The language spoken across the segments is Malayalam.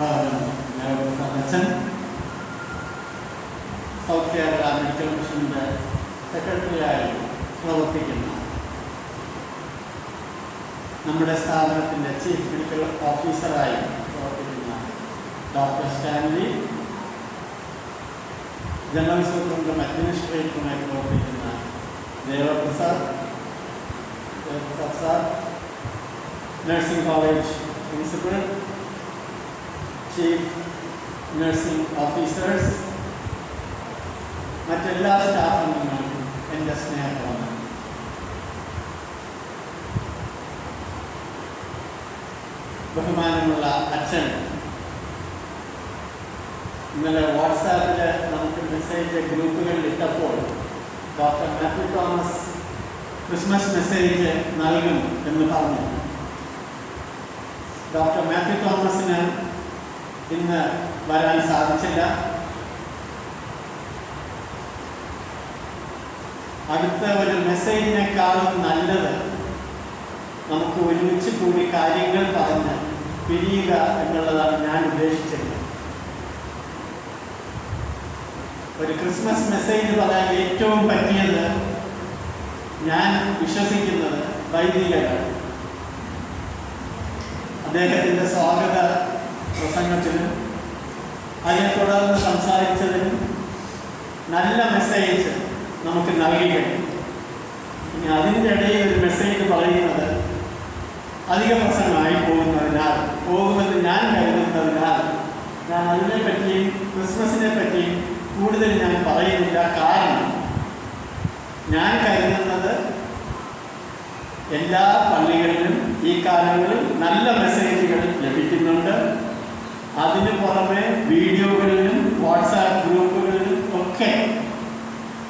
അച്ഛൻ സൗത്ത് കേരള മെഡിക്കൽ മിഷൻ്റെ സെക്രട്ടറിയായി പ്രവർത്തിക്കുന്ന നമ്മുടെ സ്ഥാപനത്തിൻ്റെ ചീഫ് മെഡിക്കൽ ഓഫീസറായി പ്രവർത്തിക്കുന്ന ഡോക്ടർ സ്റ്റാൻലി, ജനറൽ സൂപ്രണ്ടും അഡ്മിനിസ്ട്രേറ്ററുമായി പ്രവർത്തിക്കുന്ന Devaprasad sir, nursing college principal, chief nursing officers, മറ്റെല്ലാ സ്റ്റാഫ് അംഗങ്ങൾക്കും എൻ്റെ സ്നേഹമാണ്. ബഹുമാനമുള്ള അച്ഛൻ, ഇന്നലെ വാട്സാപ്പിൽ നമുക്ക് മെസ്സേജ് ഗ്രൂപ്പുകളിൽ ഇട്ടപ്പോൾ doctor Mathew Thomas Christmas message നൽകും എന്ന് പറഞ്ഞു. ഡോക്ടർ മാത്യു തോമസിന് ഇന്ന് വരാൻ സാധിച്ചില്ല. അടുത്ത ഒരു മെസ്സേജിനേക്കാളും നല്ലത് നമുക്ക് ഒരുമിച്ച് കൂടി കാര്യങ്ങൾ പറഞ്ഞ് പിരിയുക എന്നുള്ളതാണ് ഞാൻ ഉദ്ദേശിച്ചത്. ഒരു ക്രിസ്മസ് മെസ്സേജ് പറയാൻ ഏറ്റവും പറ്റിയത് ഞാൻ വിശ്വസിക്കുന്നത് വൈദികരാണ്. അദ്ദേഹത്തിൻ്റെ സ്വാഗത പ്രസംഗത്തിനും അതിനെ തുടർന്ന് സംസാരിച്ചതിനും നല്ല മെസ്സേജ് നമുക്ക് നൽകുകയും, ഇനി അതിൻ്റെ ഇടയിൽ ഒരു മെസ്സേജ് പറയുന്നത് അധിക പ്രസംഗമായി പോകുമെന്ന് ഞാൻ കരുതുന്നതിനാൽ ഞാൻ അതിനെപ്പറ്റിയും ക്രിസ്മസിനെ പറ്റിയും കൂടുതൽ ഞാൻ പറയുന്നില്ല. കാരണം ഞാൻ കരുതുന്നത് എല്ലാ പള്ളികളിലും ഈ കാലങ്ങളിൽ നല്ല മെസ്സേജുകൾ ലഭിക്കുന്നുണ്ട്. അതിന് പുറമെ വീഡിയോകളിലും വാട്സാപ്പ് ഗ്രൂപ്പുകളിലും ഒക്കെ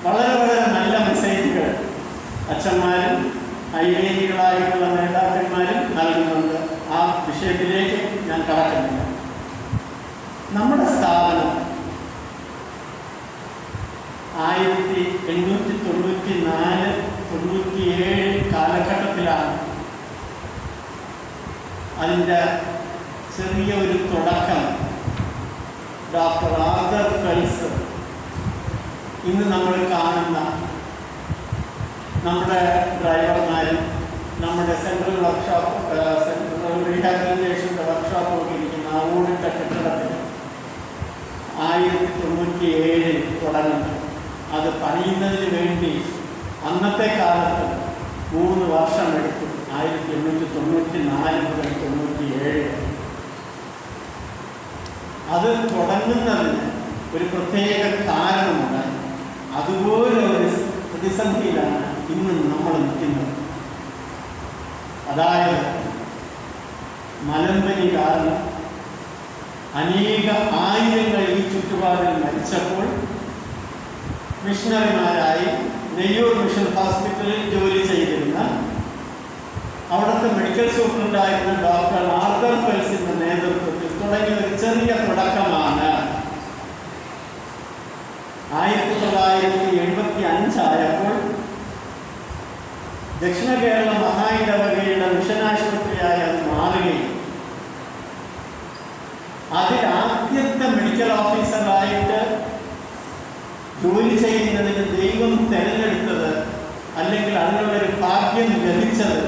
വളരെ വളരെ നല്ല മെസ്സേജുകൾ അച്ഛന്മാരും ഐവേദികളായിട്ടുള്ള നേതാക്കന്മാരും നൽകുന്നുണ്ട്. ആ വിഷയത്തിലേക്ക് ഞാൻ കടക്കുന്നില്ല. നമ്മുടെ സ്ഥാപനം 1894-97 കാലഘട്ടത്തിലാണ് അതിൻ്റെ ചെറിയ ഒരു തുടക്കം. ഡോക്ടർ ആർതർ ഫെൽസ്, ഇന്ന് നമ്മൾ കാണുന്ന നമ്മുടെ ഡ്രൈവർമാരും നമ്മുടെ സെൻട്രൽ വർക്ക്ഷോപ്പ്, സെൻട്രൽ റീഹാബിലിറ്റേഷൻ്റെ വർക്ക്ഷോപ്പൊക്കെ ഇരിക്കുന്ന ആ ഓടിട്ട കെട്ടിടത്തിൽ 1897 തുടങ്ങുന്നത്. അത് പണിയുന്നതിന് വേണ്ടി അന്നത്തെ കാലത്ത് 3 വർഷം എടുത്തു. 1894 മുതൽ 97. അത് തുടങ്ങുന്നതിന് ഒരു പ്രത്യേക കാരണമുണ്ട്. അതുപോലെ ഒരു പ്രതിസന്ധിയിലാണ് ഇന്ന് നമ്മൾ നിൽക്കുന്നത്. അതായത് മലമ്പനി കാരണം അനേക ആയിരങ്ങൾ ഈ ചുറ്റുപാടിൽ മരിച്ചപ്പോൾ മിഷണറിമാരായി നെയ്യൂർ മിഷൻ ഹോസ്പിറ്റലിൽ ജോലി ചെയ്തിരുന്ന അവിടുത്തെ മെഡിക്കൽ സൂപ്രണ്ടായിരുന്ന ഡോക്ടർ ആർതർ ഫെൽസിന്റെ നേതൃത്വത്തിൽ തുടങ്ങിയ ഒരു ചെറിയ തുടക്കമാണ് 1975 ആയപ്പോൾ ദക്ഷിണ കേരള മഹായിടവകയുടെ മിഷനാശുപത്രിയായി അത് മാറുകയും അതിൽ ആദ്യത്തെ മെഡിക്കൽ ഓഫീസറായിട്ട് ജോലി ചെയ്യുന്നതിന് ദൈവം തിരഞ്ഞെടുത്തത്, അല്ലെങ്കിൽ അതിനുള്ളൊരു ഭാഗ്യം ലഭിച്ചത്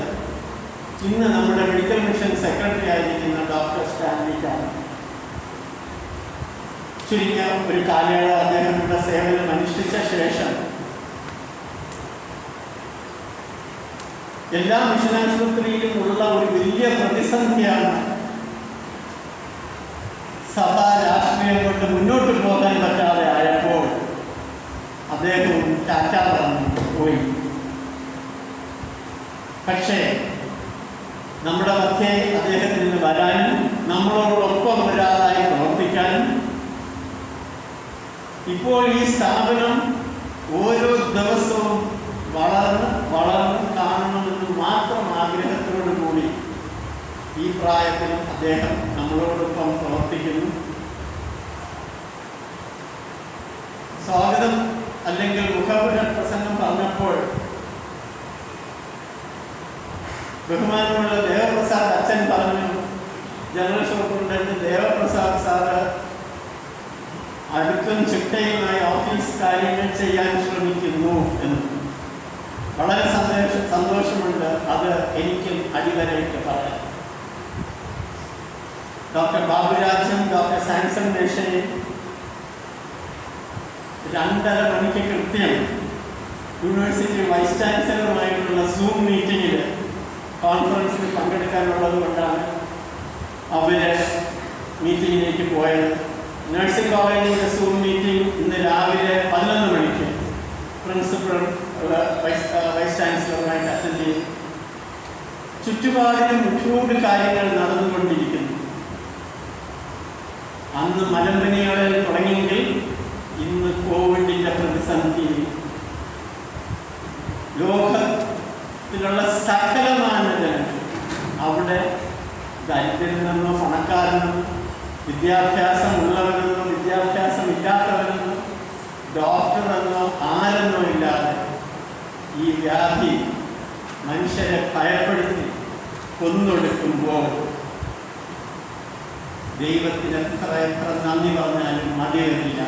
ഇന്ന് നമ്മുടെ മെഡിക്കൽ മിഷൻ സെക്രട്ടറി ആയിരിക്കുന്ന ഡോക്ടർ സ്റ്റാൻലിക്കാണ്. ചുരുങ്ങിയ ഒരു കാലയളവ് അദ്ദേഹം ഇവിടെ സേവനം അനുഷ്ഠിച്ച ശേഷം എല്ലാ മിഷനാശുപത്രിയിലും ഉള്ള ഒരു വലിയ പ്രതിസന്ധിയാണ് സഭാ രാഷ്ട്രീയം കൊണ്ട് മുന്നോട്ട് പോകാൻ പറ്റാതെ ആയപ്പോൾ അദ്ദേഹവും ടാറ്റ പറഞ്ഞു പോയി. പക്ഷേ നമ്മുടെ മധ്യേ അദ്ദേഹത്തിന് വരാനും നമ്മളോടൊപ്പം ഒരാളായി പ്രവർത്തിക്കാനും ഇപ്പോൾ ഈ സ്ഥാപനം ഓരോ ദിവസവും വളർന്ന് കാണണമെന്ന് മാത്രം ആഗ്രഹത്തോടു കൂടി ഈ പ്രായത്തിലും അദ്ദേഹം നമ്മളോടൊപ്പം പ്രവർത്തിക്കുന്നു. സ്വാഗതം അല്ലെങ്കിൽ മുഖപുര പ്രസംഗം പറഞ്ഞപ്പോൾ ബഹുമാനമുള്ള ദേവപ്രസാദ് അച്ഛൻ പറഞ്ഞു, general superintendent Devaprasad Devaprasad sir അടുത്തും ചിട്ടയുമായി ഓഫീസ് കാര്യങ്ങൾ ചെയ്യാൻ ശ്രമിക്കുന്നു എന്ന് വളരെ സന്തോഷമുണ്ട്. അത് എനിക്കും അടിവരയിട്ട് പറയാം. ഡോക്ടർ ബാബുരാജും ഡോക്ടർ സാംസൺ മേശയും 2:30 മണിക്ക് കൃത്യം യൂണിവേഴ്സിറ്റി വൈസ് ചാൻസലറുമായിട്ടുള്ള സൂം മീറ്റിങ്ങിൽ കോൺഫറൻസിൽ പങ്കെടുക്കാനുള്ളത് കൊണ്ടാണ് അവർ മീറ്റിങ്ങിലേക്ക് പോയത്. നഴ്സിംഗ് കോളേജിൻ്റെ സൂം മീറ്റിംഗ് ഇന്ന് രാവിലെ 11 മണിക്ക് പ്രിൻസിപ്പൽ വൈസ് ചാൻസലറുമായിട്ട് അറ്റൻഡ് ചെയ്തു. ചുറ്റുപാടിലും ഒരുപാട് കാര്യങ്ങൾ നടന്നുകൊണ്ടിരിക്കുന്നു. അന്ന് മലമ്പനികളിൽ തുടങ്ങിയെങ്കിൽ ഇന്ന് കോവിഡിൻ്റെ പ്രതിസന്ധി ലോകത്തിലുള്ള സകലമാനത് അവിടെ ദരിദ്രനെന്നോ പണക്കാരനെന്നോ വിദ്യാഭ്യാസം ഉള്ളവരെന്നോ വിദ്യാഭ്യാസം ഇല്ലാത്തവരെന്നോ ഡോക്ടറെന്നോ ആരെന്നോ ഇല്ലാതെ ഈ വ്യാധി മനുഷ്യരെ ഭയപ്പെടുത്തി കൊന്നൊടുക്കുമ്പോൾ ദൈവത്തിന് എത്ര നന്ദി പറഞ്ഞാലും മതി വരില്ല.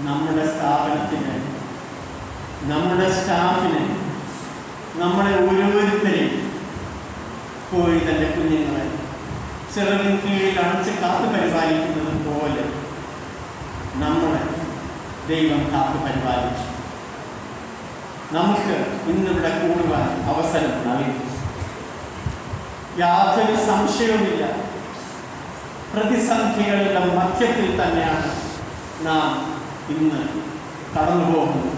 നമ്മുടെ സ്ഥാപനത്തിന്, നമ്മുടെ സ്റ്റാഫിന്, നമ്മളെ ഓരോരുത്തരെയും പോയി തൻ്റെ കുഞ്ഞുങ്ങളെ ചെറുതിന് കീഴിൽ അണച്ച് കാത്തു പരിപാലിക്കുന്നത് പോലെ നമ്മളെ ദൈവം കാത്തു പരിപാലിച്ചു. നമുക്ക് ഇന്നിവിടെ കൂടുവാൻ അവസരം നൽകി. യാതൊരു സംശയവുമില്ല, പ്രതിസന്ധികളുടെ മധ്യത്തിൽ തന്നെയാണ് നാം ഇന്ന് കടന്നു പോകുന്നത്.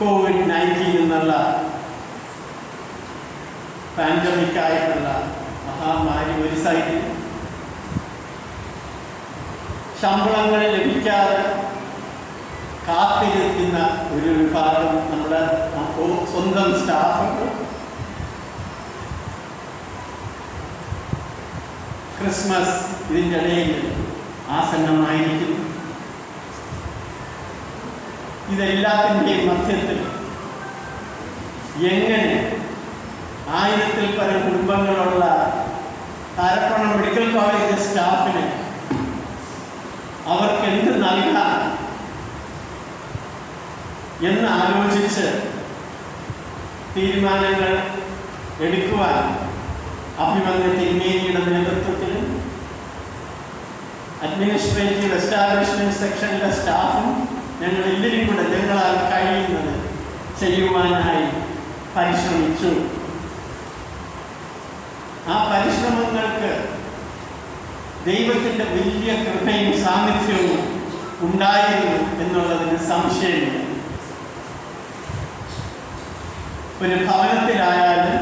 COVID-19 എന്നുള്ള പാൻഡമിക്കായിട്ടുള്ള മഹാമാരി ഒരു സൈഡിൽ, ശമ്പളങ്ങൾ ലഭിക്കാതെ കാത്തിരിക്കുന്ന ഒരു വിഭാഗം നമ്മുടെ സ്വന്തം സ്റ്റാഫ്, ക്രിസ്മസ് ഇതിൻ്റെ ഇടയിൽ ആസന്നമായിരിക്കുന്നു. ഇതെല്ലാത്തിൻ്റെയും മധ്യത്തിൽ എങ്ങനെ 1000-ൽ പരം കുടുംബങ്ങളുള്ള കാരപ്പണം മെഡിക്കൽ കോളേജ് സ്റ്റാഫിന് അവർക്ക് എന്ത് നൽകാം എന്ന് ആലോചിച്ച് തീരുമാനങ്ങൾ എടുക്കുവാൻ അഭിമന്യ തിരുമേനിയുടെ നേതൃത്വത്തിലും അഡ്മിനിസ്ട്രേറ്റീവ് എസ്റ്റാബ്ലിഷ്മെന്റ് സെക്ഷനിലെ സ്റ്റാഫും ഞങ്ങളെല്ലാവരും കൂടെ ഞങ്ങളാൽ കഴിയുന്നത് ചെയ്യുവാനായി പരിശ്രമിച്ചു. ആ പരിശ്രമങ്ങൾക്ക് ദൈവത്തിൻ്റെ വലിയ കൃപയും സാന്നിധ്യവും ഉണ്ടായിരുന്നു എന്നുള്ളതിന് സംശയമില്ല. ഒരു ഭവനത്തിലായാലും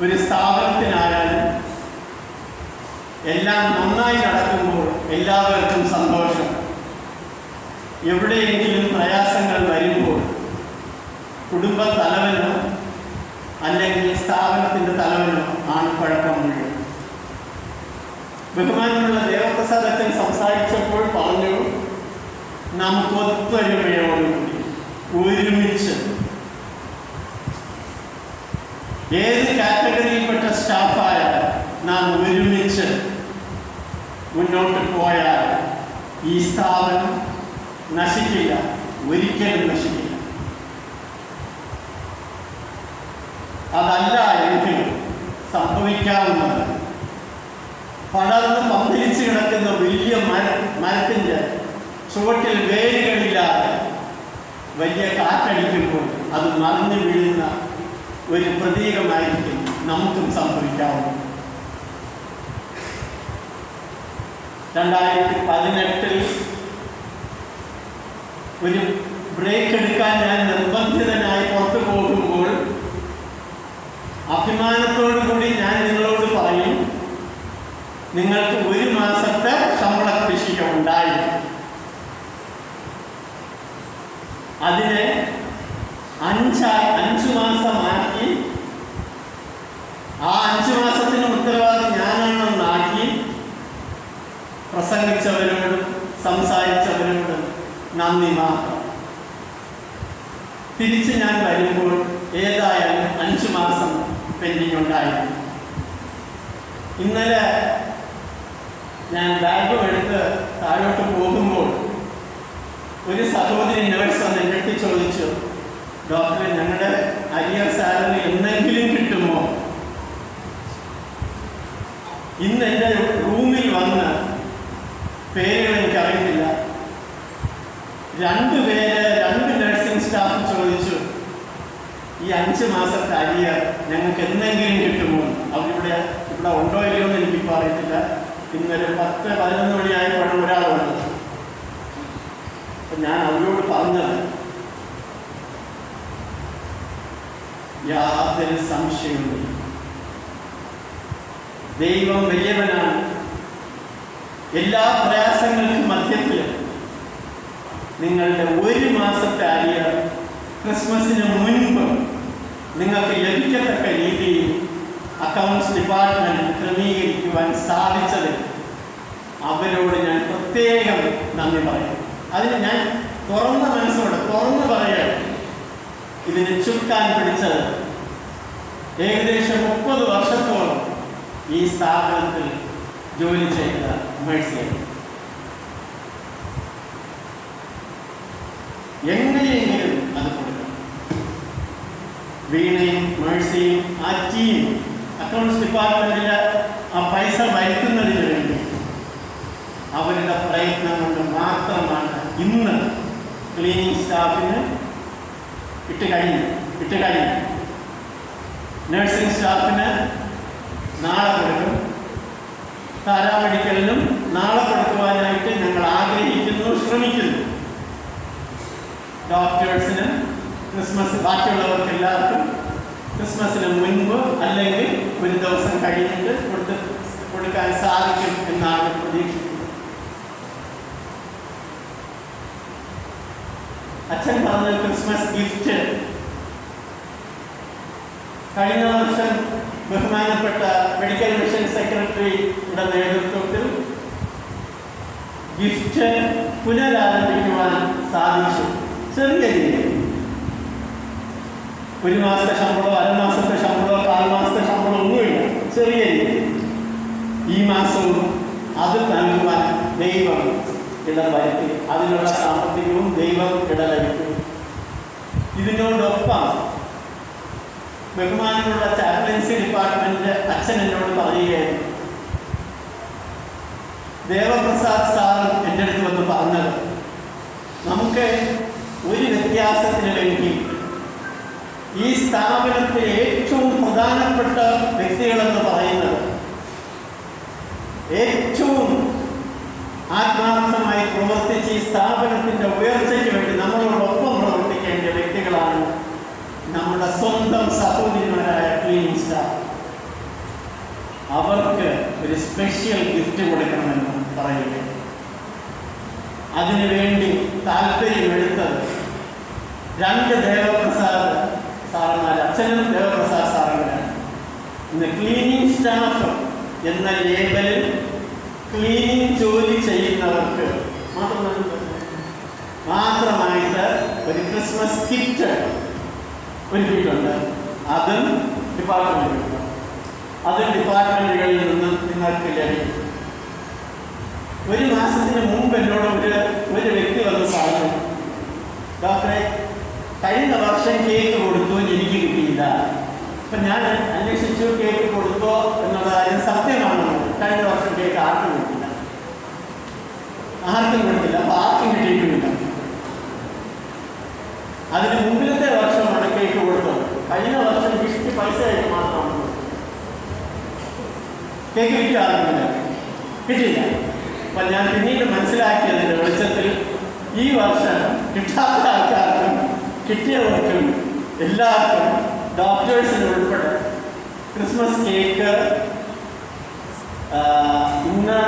ഒരു സ്ഥാപനത്തിനായാലും എല്ലാം നന്നായി നടക്കുമ്പോൾ എല്ലാവർക്കും സന്തോഷം. എവിടെയെങ്കിലും പ്രയാസങ്ങൾ വരുമ്പോൾ കുടുംബ തലവനോ അല്ലെങ്കിൽ സ്ഥാപനത്തിൻ്റെ തലവനോ ആണ് കുഴപ്പം മുഴുവൻ. ബഹുമാനമുള്ള ദേവപ്രസാദ് അച്ഛൻ സംസാരിച്ചപ്പോൾ പറഞ്ഞു, നമുക്ക് ഒത്തൊരുമയോടുകൂടി ഒരുമിച്ച് ഏത് കാറ്റഗറിയിൽപ്പെട്ട സ്റ്റാഫായാലും നാം ഒരുമിച്ച് മുന്നോട്ട് പോയാൽ ഈ സ്ഥാപനം നശിക്കില്ല, ഒരിക്കലും നശിക്കില്ല. അതല്ല എങ്കിൽ സംഭവിക്കാവുന്നത് പടർന്ന് പന്തലിച്ച് കിടക്കുന്ന വലിയ മരത്തിൻ്റെ ചുവട്ടിൽ വേരുകളില്ലാതെ വലിയ കാറ്റടിക്കുമ്പോൾ അത് മറിഞ്ഞു വീഴുന്ന ഒരു പ്രതീകമായിരിക്കും നമുക്കും സംഭവിക്കാവുന്നത്. 2018 ഒരു ബ്രേക്ക് എടുക്കാൻ ഞാൻ നിർബന്ധിതനായി പുറത്തു പോകുമ്പോൾ അഭിമാനത്തോടു കൂടി ഞാൻ നിങ്ങളോട് പറയും, നിങ്ങൾക്ക് 1 മാസത്തെ ശമ്പള കുടിശ്ശിക ഉണ്ടായി. അതിനെ 5 മാസമാക്കി, ആ 5 മാസത്തിന് ഉത്തരവാദി ഞാനാണെന്നാക്കി പ്രസംഗിച്ചവരോടും സംസാരിച്ചവരോടും നന്ദി മാത്രം. തിരിച്ച് ഞാൻ വരുമ്പോൾ ഏതായാലും 5 മാസം പെൻഡിങ് ഉണ്ടായിരുന്നു. ഇന്നലെ ഞാൻ ബാഗും എടുത്ത് താഴോട്ട് പോകുമ്പോൾ ഒരു സഹോദരി നേഴ്സ് വന്ന് എൻ്റെ അടുത്ത് ചോദിച്ചു, ഡോക്ടറെ ഞങ്ങളുടെ അരിയർ സാലറി എന്തെങ്കിലും കിട്ടുമോ? ഇന്ന് എൻ്റെ റൂമിൽ വന്ന് പേരുകൾ എനിക്കറിയത്തില്ല, 2 നഴ്സിംഗ് സ്റ്റാഫ് ചോദിച്ചു, ഈ 5 മാസത്തെ അരിയർ ഞങ്ങൾക്ക് എന്തെങ്കിലും കിട്ടുമോ? അവരിവിടെ ഉണ്ടോ ഇല്ലയോ എന്ന് എനിക്കിപ്പോൾ അറിയത്തില്ല. ഇന്നൊരു 10-11 മണിയായപ്പോഴും ഒരാൾ വന്നത്. അപ്പം ഞാൻ അവരോട് പറഞ്ഞത്, യാതൊരു സംശയവുമില്ല, ദൈവം വലിയവനാണ്. എല്ലാ പ്രയാസങ്ങൾക്കും മധ്യത്തിൽ നിങ്ങളുടെ 1 മാസത്തെ അരിയർ ക്രിസ്മസിന് മുൻപ് നിങ്ങൾക്ക് ലഭിക്കത്തക്ക രീതിയിൽ അക്കൗണ്ട്സ് ഡിപ്പാർട്ട്മെന്റ് ക്രമീകരിക്കുവാൻ സാധിച്ചത് അവരോട് ഞാൻ പ്രത്യേകം നന്ദി പറയും. അതിന് ഞാൻ തുറന്ന മനസ്സോടെ തുറന്നു പറയാം. ഇതിന് ചുക്കാൻ പിടിച്ചത് ഏകദേശം 30 വർഷത്തോളം ഈ സ്ഥാപനത്തിൽ ജോലി ചെയ്ത മേഴ്സിയാണ്. എങ്ങനെയെങ്കിലും അത് കൊടുക്കണം. വീണയും മേഴ്സിയും ആ ടീം അക്കൗണ്ട്സ് ഡിപ്പാർട്ട്മെന്റിൽ ആ പൈസ വരുത്തുന്നതിന് വേണ്ടി അവരുടെ പ്രയത്നം കൊണ്ട് മാത്രമാണ് ഇന്ന് ക്ലീനിങ് സ്റ്റാഫിന് ഇട്ട് കഴിഞ്ഞു. നഴ്സിംഗ് സ്റ്റാഫിന് നാളെ കൊടുക്കും, പാരാമെഡിക്കലിനും നാളെ കൊടുക്കുവാനായിട്ട് ഞങ്ങൾ ആഗ്രഹിക്കുന്നു, ശ്രമിക്കുന്നു. ഡോക്ടേഴ്സിന് ക്രിസ്മസ്, ബാക്കിയുള്ളവർക്ക് എല്ലാവർക്കും ക്രിസ്മസിന് മുൻപ് അല്ലെങ്കിൽ ഒരു ദിവസം കഴിഞ്ഞിട്ട് കൊടുക്കാൻ സാധിക്കും എന്നാണ് പ്രതീക്ഷിക്കുന്നത്. അച്ഛൻ പറഞ്ഞ ക്രിസ്മസ് ഗിഫ്റ്റ് കഴിഞ്ഞ വർഷം ബഹുമാനപ്പെട്ട മെഡിക്കൽ മിഷൻ സെക്രട്ടറിയുടെ നേതൃത്വത്തിൽ ഗിഫ്റ്റ് പുനരാരംഭിക്കുവാൻ സാധിച്ചു. ചെറിയ രീതിയിൽ 1 മാസത്തെ ശമ്പളമോ 1/2 മാസത്തെ ശമ്പളമോ 1/4 മാസത്തെ ശമ്പളം ഒന്നുമില്ല, ചെറിയ രീതിയിൽ. ഈ മാസവും അത് നൽകുവാൻ ദൈവം ഇടവരുത്തി, അതിനുള്ള സാമ്പത്തികവും ദൈവം ഇടവരുത്തി. ഇതിനോടൊപ്പം ബഹുമാനമുള്ള ചാപ്ലൻസി ഡിപ്പാർട്ട്മെന്റ് അച്ഛൻ എന്നോട് പറയുകയായിരുന്നു, ദേവപ്രസാദ് സാർ എൻ്റെ അടുത്ത് വന്ന് പറഞ്ഞത്, നമുക്ക് ഒരു വ്യത്യാസത്തിന് വേണ്ടി ഈ സ്ഥാപനത്തിലെ ഏറ്റവും പ്രധാനപ്പെട്ട വ്യക്തികളെന്ന് പറയുന്നത്, ഏറ്റവും ആത്മാർത്ഥമായി പ്രവർത്തിച്ച് ഈ സ്ഥാപനത്തിന്റെ ഉയർച്ചയ്ക്ക് വേണ്ടി നമ്മളോടൊപ്പം പ്രവർത്തിക്കേണ്ട വ്യക്തികളാണ് നമ്മുടെ സ്വന്തം സഹോദരിമാരായ ക്ലീനിങ് സ്റ്റാഫ്. അവർക്ക് ഒരു സ്പെഷ്യൽ ഗിഫ്റ്റ് കൊടുക്കണമെന്ന് പറയുക. അതിനുവേണ്ടി താല്പര്യമെടുത്തത് 2 ദേവപ്രസാദ് സാറന്മാർ, അച്ഛനും ദേവപ്രസാദ് സാറന്മാരാണ്. ഇന്ന് ക്ലീനിങ് സ്റ്റാഫ് എന്ന ലേബലിൽ ക്ലീനിങ് ജോലി ചെയ്യുന്നവർക്ക് മാത്രമായിട്ട് ഒരു ക്രിസ്മസ് കിറ്റ് ഒരുക്കിയിട്ടുണ്ട്. അതും ഡിപ്പാർട്ട്മെന്റുകളിൽ നിന്ന് നിങ്ങൾക്ക് ലഭിക്കും. 1 മാസത്തിന് മുമ്പ് എന്നോട് ഒരു വ്യക്തി വന്ന് പറഞ്ഞു, ഡോക്ടറെ കഴിഞ്ഞ വർഷം കേക്ക് കൊടുത്തു, എനിക്ക് കിട്ടിയില്ല. അപ്പം ഞാൻ അന്വേഷിച്ചു, കേക്ക് കൊടുത്തോ എന്നുള്ള കാര്യം സത്യമാണോ? കഴിഞ്ഞ വർഷം കേക്ക് ആർക്കും കൊടുത്തില്ല. അപ്പോൾ ആർക്കും കിട്ടിയിട്ടുമില്ല. അതിന് മുമ്പിലത്തെ വർഷമാണ് കേക്ക് കൊടുത്തത്. കഴിഞ്ഞ വർഷം ഗിഫ്റ്റ് പൈസ ആയിട്ട് മാത്രമാണ് കേക്ക് കിട്ടിയില്ല. അപ്പം ഞാൻ പിന്നീട് മനസ്സിലാക്കിയതിൻ്റെ വെളിച്ചത്തിൽ ഈ വർഷം കിട്ടാത്ത ആൾക്കാർക്കും കിട്ടിയവർക്കും എല്ലാവർക്കും ഡോക്ടേഴ്സിന് ഉൾപ്പെടെ ക്രിസ്മസ് കേക്ക് ഇന്ന്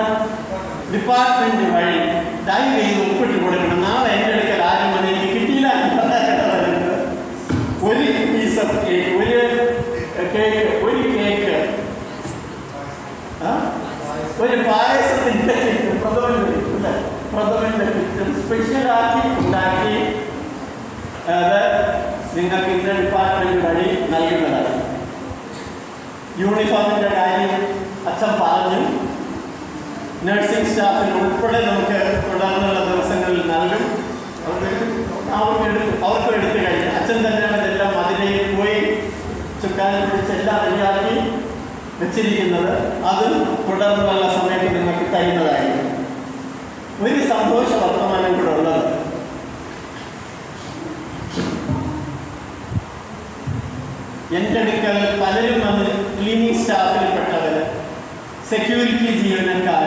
ഡിപ്പാർട്ട്മെന്റ് വഴി ടൈം ചെയ്ത് ഒപ്പിട്ട് കൊടുക്കണം. നാളെ എൻ്റെ അടുക്കൽ ആരും വന്ന് എനിക്ക് കിട്ടിയില്ല ഒരു പീസ് ഓഫ് കേക്ക്, ഒരു കേക്ക്, ഒരു പായസത്തിൻ്റെ പ്രഥമൻ്റെ സ്പെഷ്യലാക്കി ഉണ്ടാക്കി അത് നിങ്ങൾക്ക് ഇന്ന ഡിപ്പാർട്ട്മെന്റ് വഴി നൽകുന്നതാണ്. യൂണിഫോമിൻ്റെ കാര്യം അച്ഛൻ പറഞ്ഞു. നഴ്സിംഗ് സ്റ്റാഫിന് ഉൾപ്പെടെ നമുക്ക് തുടർന്നുള്ള ദിവസങ്ങളിൽ നൽകും. അവർക്ക് എടുത്തു കഴിഞ്ഞു. അച്ഛൻ തന്നെയാണ് ഇതെല്ലാം അതിലേക്ക് പോയി ചുക്കാൻ പിടിച്ച് എല്ലാം റെഡിയാക്കി വെച്ചിരിക്കുന്നത്. അത് തുടർന്നുള്ള സമയത്ത് നിങ്ങൾക്ക് തരുന്നതായിരിക്കും. ഒരു സന്തോഷ വർത്തമാനം കൂടെ ഉള്ളത്, എൻ്റെ അടുക്കൽ പലരും വന്ന് ക്ലീനിങ് സ്റ്റാഫിൽപ്പെട്ടവർ, സെക്യൂരിറ്റി ജീവനക്കാർ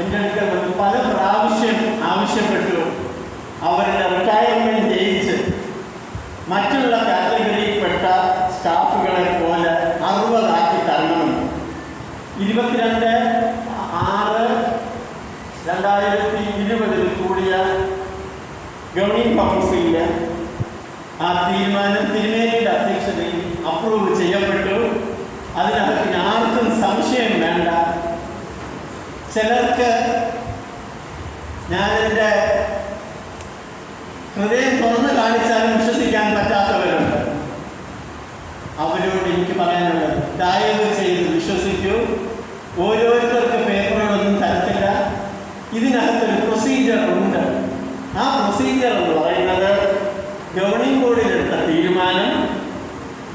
എൻ്റെ അടുക്കൽ വന്ന് പല പ്രാവശ്യം ആവശ്യപ്പെട്ടു അവരുടെ റിട്ടയർമെൻറ്റ് ഏജ് മറ്റുള്ള കാറ്റഗറിയിൽപ്പെട്ട സ്റ്റാഫുകളെ പോലെ 60 ആക്കി തരണമെന്ന്. 22/6/2020 കൂടിയ ഗവർണിംഗ് കൗൺസിലിൽ ആ തീരുമാനം തിരുമേനിയുടെ അധ്യക്ഷതയിൽ അപ്രൂവ് ചെയ്യപ്പെട്ടു. അതിനകത്ത് ആർക്കും സംശയം വേണ്ട. ചിലർക്ക് ഞാനെൻ്റെ ഹൃദയം തുറന്ന് കാണിച്ചാലും വിശ്വസിക്കാൻ പറ്റാത്തവരുണ്ട്. അവരോട് എനിക്ക് പറയാനുള്ളത്, ദയവ് ചെയ്ത് വിശ്വസിക്കൂ. ഓരോരുത്തർക്ക് പേപ്പറുകളൊന്നും തരത്തില്ല. ഇതിനകത്തൊരു പ്രൊസീജിയർ ഉണ്ട്. ആ പ്രൊസീജിയർ എന്ന് പറയുന്നത് ഗവർണിംഗ് ബോർഡിലെടുത്ത തീരുമാനം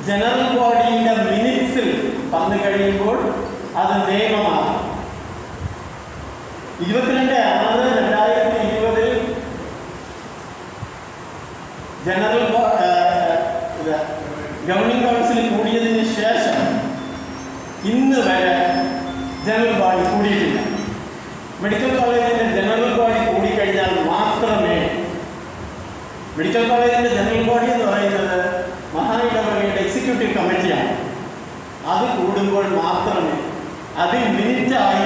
ജനറൽ ബോഡിയുടെ മിനിറ്റ്സിൽ വന്നു കഴിയുമ്പോൾ അത് നിയമമാണ്. 22/6/2020 ജനറൽ ഗവർണിംഗ് കൗൺസിൽ കൂടിയതിന് ശേഷം ഇന്ന് വരെ ജനറൽ ബോഡി കൂടിയിട്ടില്ല. മെഡിക്കൽ കോളേജിൻ്റെ ജനറൽ ബോഡി കൂടിക്കഴിഞ്ഞാൽ മാത്രമേ, മെഡിക്കൽ കോളേജിൻ്റെ ജനറൽ ബോഡി എന്ന് പറയുന്നത് മഹായിടവകയുടെ എക്സിക്യൂട്ടീവ് കമ്മിറ്റിയാണ്. അത് കൂടുമ്പോൾ മാത്രമേ, അതിൽ മിനിറ്റായി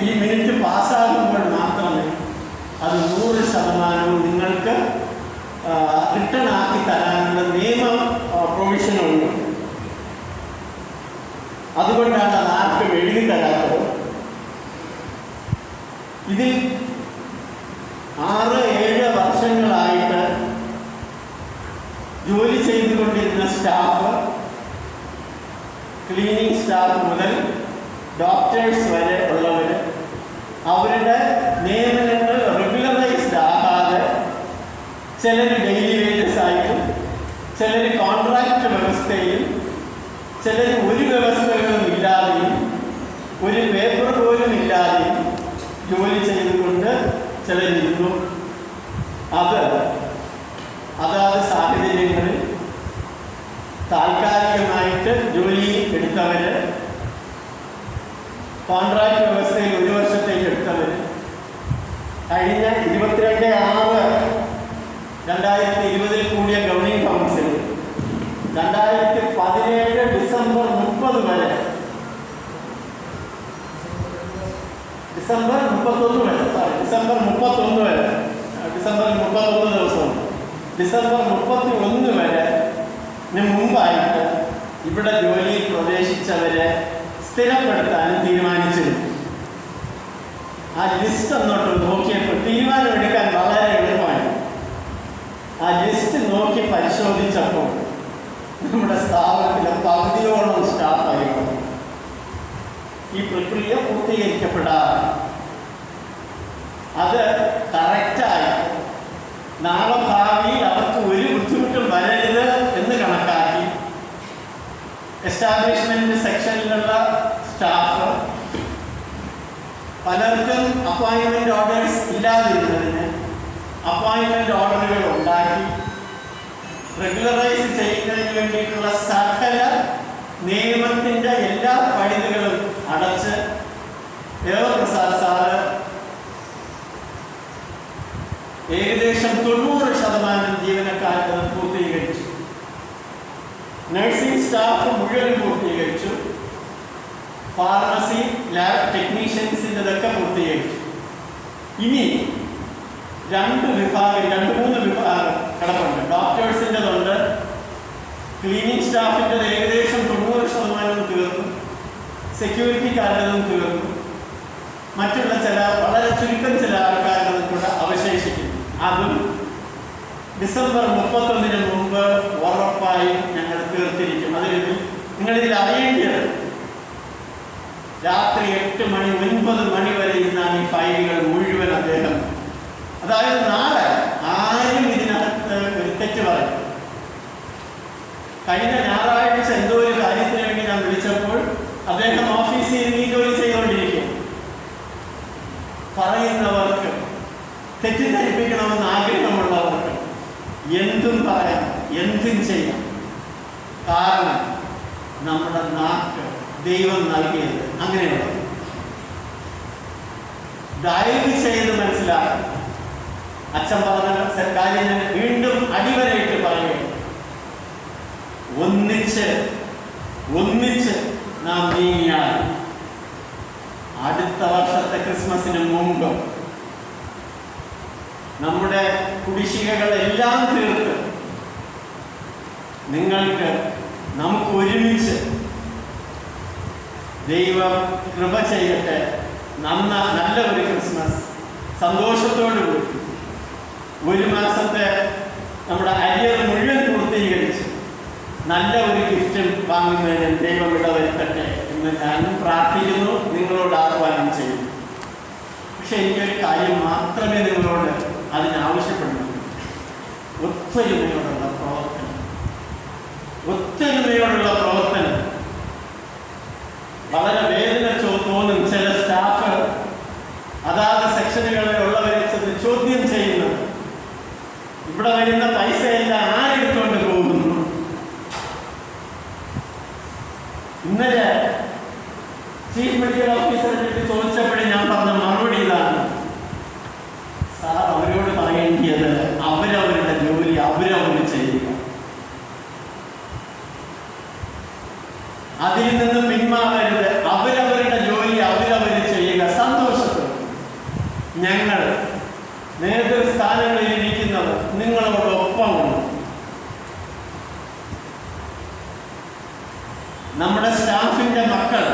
ഈ മിനിറ്റ് പാസ്സാകുമ്പോൾ മാത്രമേ അത് 100% നിങ്ങൾക്ക് റിട്ടേൺ ആക്കി തരാനുള്ള നിയമ പ്രൊവിഷനുണ്ട്. അതുകൊണ്ടാണ് അത് ആർക്കും എഴുതി തരാത്തത്. ഇതിൽ 6-7 വർഷങ്ങളായിട്ട് ജോലി ചെയ്തുകൊണ്ടിരുന്ന സ്റ്റാഫ്, ക്ലീനിങ് സ്റ്റാഫ് മുതൽ ഡോക്ടേഴ്സ് വരെ ഉള്ളവർ, അവരുടെ നിയമനങ്ങൾ റെഗുലറൈസ്ഡ് ആകാതെ ചിലർ ഡെയിലി വേജസ് ആയിട്ടും ചിലർ കോൺട്രാക്ട് വ്യവസ്ഥയിൽ, ചിലർ ഒരു വ്യവസ്ഥകളും ഇല്ലാതെയും ഒരു പേപ്പർ പോലും ഇല്ലാതെയും ജോലി ചെയ്തുകൊണ്ട് ചിലരിരുന്നു. അതാത് സാഹചര്യങ്ങളിൽ താൽക്കാലികമായിട്ട് ജോലി എടുത്തവർ, കോൺട്രാക്ട് വ്യവസ്ഥയിൽ 1 വർഷത്തേക്ക് എടുത്തവർ, കഴിഞ്ഞ 22/6/2020 കൂടിയ ഗവർണിംഗ് കൗൺസിൽ 2017 ഡിസംബർ 31 വരെ, ഡിസംബർ 31 ദിവസവും ഡിസംബർ 31 വരെ മുമ്പായിട്ട് ഇവിടെ ജോലിയിൽ പ്രവേശിച്ചവരെ സ്ഥിരപ്പെടുത്താനും തീരുമാനിച്ചിരുന്നു. ആ ലിസ്റ്റ് ഒന്നോട്ട് നോക്കിയപ്പോൾ തീരുമാനമെടുക്കാൻ വളരെ എളുപ്പമായി. ആ ലിസ്റ്റ് നോക്കി പരിശോധിച്ചപ്പോൾ നമ്മുടെ സ്ഥാപനത്തിലെ പകുതിയോളം സ്റ്റാഫായിരുന്നു. ഈ പ്രക്രിയ പൂർത്തീകരിക്കപ്പെടാറ്. അത് കറക്റ്റായി നാളെ ഭാവിയിൽ അവർക്ക് ഒരു ബുദ്ധിമുട്ടും വരരുത് എന്ന് കണക്കാക്കി എസ്റ്റാബ്ലിഷ്മെന്റ് സെക്ഷനിലുള്ള സ്റ്റാഫ്, പലർക്കും അപ്പോയിൻമെന്റ് ഓർഡേഴ്സ് ഇല്ലാതിരുന്നതിന് അപ്പോയിൻമെന്റ് ഓർഡറുകൾ ഉണ്ടാക്കി റെഗുലറൈസ് ചെയ്യുന്നതിന് വേണ്ടിയിട്ടുള്ള സകല നിയമത്തിൻ്റെ എല്ലാ പഴുതുകളും അടച്ച് ദേവപ്രസാദ് സാറ് ഏകദേശം 90% ജീവനക്കാർക്ക് പൂർത്തീകരിച്ചു. നഴ്സിംഗ് സ്റ്റാഫ് മുഴുവൻ പൂർത്തീകരിച്ചു. ഫാർമസി, ലാബ് ടെക്നീഷ്യൻസിൻ്റെതൊക്കെ പൂർത്തീകരിച്ചു. ഇനി 2-3 വിഭാഗം കിടപ്പുണ്ട്. ഡോക്ടേഴ്സിൻ്റെതുണ്ട്, ക്ലീനിങ് സ്റ്റാഫിൻ്റെത് ഏകദേശം 90% തീർന്നു, സെക്യൂരിറ്റിക്കാരുടേതും തീർന്നു, മറ്റുള്ള വളരെ ചുരുക്കം ചില ആൾക്കാരുടേതും കൂടെ അവശേഷിക്കുന്നു. അതും ഡിസംബർ 31 മുമ്പ് ഉറപ്പായും ഞങ്ങൾ തീർത്തിരിക്കും. നിങ്ങളിതിൽ അറിയേണ്ടത് രാത്രി 8 മണി 9 മണി വരെ ഇരുന്നാണ് കഴിഞ്ഞ ഞായറാഴ്ച എന്തോ ഒരു കാര്യത്തിന് വേണ്ടി ഞാൻ വിളിച്ചപ്പോൾ അദ്ദേഹം ഓഫീസിൽ ഈ ജോലി ചെയ്തുകൊണ്ടിരിക്കും. പറയുന്നവർക്ക്, തെറ്റിദ്ധരിപ്പിക്കണമെന്ന് ആഗ്രഹമുള്ളവർക്ക് എന്തും പറയാം, എന്തും ചെയ്യാം. കാരണം നമ്മുടെ നാക്ക് ദൈവം നൽകിയത് അങ്ങനെയുള്ളത്. ദയവ് ചെയ്ത് മനസ്സിലാക്കും. അച്ഛൻ പറഞ്ഞ കാര്യം ഞാൻ വീണ്ടും അടിവരയിട്ട് പറയുകയാണ്. ഒന്നിച്ച് നാം നീങ്ങിയാൽ അടുത്ത വർഷത്തെ ക്രിസ്മസിന് മുമ്പ് നമ്മുടെ കുടിശ്ശികകളെല്ലാം തീർത്ത് നമുക്ക് ഒരുമിച്ച് ദൈവം കൃപ ചെയ്യട്ടെ. നല്ല ഒരു ക്രിസ്മസ് സന്തോഷത്തോടു കൂടി ഒരു മാസത്തെ നമ്മുടെ അരിയർ മുഴുവൻ പൂർത്തീകരിച്ച് നല്ല ഒരു ഗിഫ്റ്റും വാങ്ങുന്നതിന് ദൈവം ഇടവരുത്തട്ടെ എന്ന് ഞാനും പ്രാർത്ഥിക്കുന്നു, നിങ്ങളോട് ആഹ്വാനം ചെയ്യുന്നു. പക്ഷെ എനിക്കൊരു കാര്യം മാത്രമേ നിങ്ങളോട് അതിനാവശ്യപ്പെടുന്നു. ഒത്തൊരുമയോടുള്ള പ്രവർത്തനം. വളരെ വേദന തോന്നും ചില സ്റ്റാഫ് അതാത് സെക്ഷനുകളിലുള്ളവരെ ചോദ്യം ചെയ്യുന്നത്. ഇവിടെ വരുന്ന പൈസയെല്ലാം ആരെടുത്തുകൊണ്ട് പോകുന്നു? ഇന്നലെ ചീഫ് മെഡിക്കൽ ഓഫീസറെ ചോദിച്ചപ്പോഴേ ഞാൻ പറഞ്ഞ മറുപടി ഇതാണ്: സാർ, അവരോട് പറയേണ്ടത് അവരവരുടെ ജോലി അവരവർ ചെയ്യുക, അതിൽ നിന്ന് പിന്മാറരുത്. അവരവരുടെ ജോലി അവരവർ ചെയ്യുക സന്തോഷത്തോടെ. ഞങ്ങൾ നേതൃസ്ഥാനങ്ങളിൽ ഇരിക്കുന്നവർ നിങ്ങളോടൊപ്പമുണ്ട്. നമ്മുടെ സ്റ്റാഫിന്റെ മക്കൾ